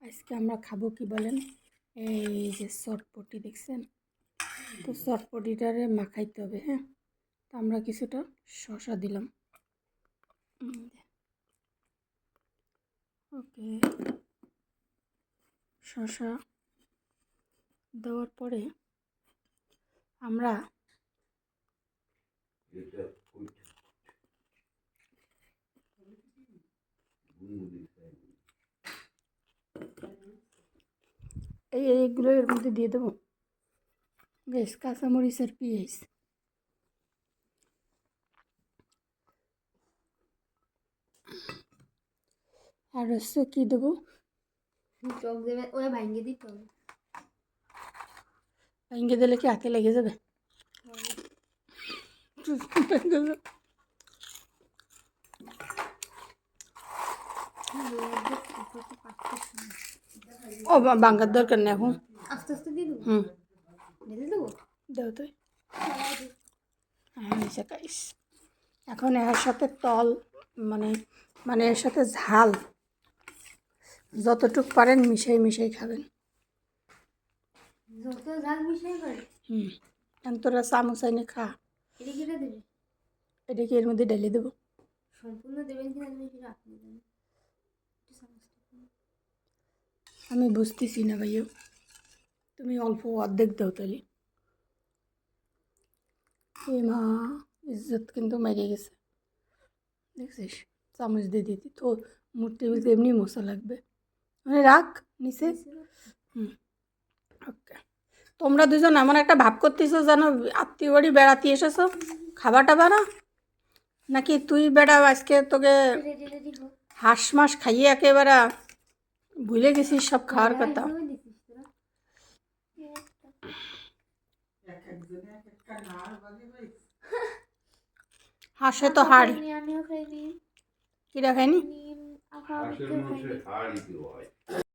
আজকে আমরা খাবো কি বলেন, এই যে চটপটি দেখছেন তো, চটপটিটারে মাখাইতে হবে। হ্যাঁ, তো আমরা কিছুটা শসা দিলাম। ওকে, শসা দেওয়ার পরে আমরা এইগুলো এর মধ্যে দিয়ে দেবো। বেশ, কাঁচামরিচের পেঁয়াজ আর হচ্ছে কী দেবো, চোখ দেবে ওরা ভাঙিয়ে দিতে হবে। ভেঙে দিলে কি হাতে লেগে যাবে? ও বাঙ্গার দরকার নেই এখন, আস্তে আস্তে দিয়ে দেবো। হুম, ঢেলে দেবো। দেও তুই। হ্যাঁ, নিচে খাইস। এখন এর সাথে তল মানে মানে এর সাথে ঝাল যতটুক পারেন মিশাই খাবেন। যত ঝাল মিশাই করে। এখন তোরা চামচ আইনে খা। এটা কেটে দেবে, এটাকে এর মধ্যে ঢেলে দেবো। সম্পূর্ণ দেবেন কিনা তুমি সেটা আপনি জানেন। আমি বুঝতেছি না ভাইও, তুমি অল্প অর্ধেক দাও তাহলে। এ মা, ইজ্জত কিন্তু মেরে গেছে, দেখছিস? চামচ দিয়ে দিতি তো মুখ টেবিল এমনি মশা লাগবে। মানে রাখ নিচে। ওকে, তোমরা দুজন এমন একটা ভাব করতেছো যেন আত্মীয় বাড়ি বেড়াতে এসেছো, খাবার টাবার না নাকি তুই বেড়া আজকে তোকে হাঁস মাস খাইয়ে একেবারে ভুলে গেছিস সব খাওয়ার কথা। হাঁসে তো হাড়, আমিও খাইনি, কিরা খায়নি? হাঁসের মাংসের হাড়ই হয়।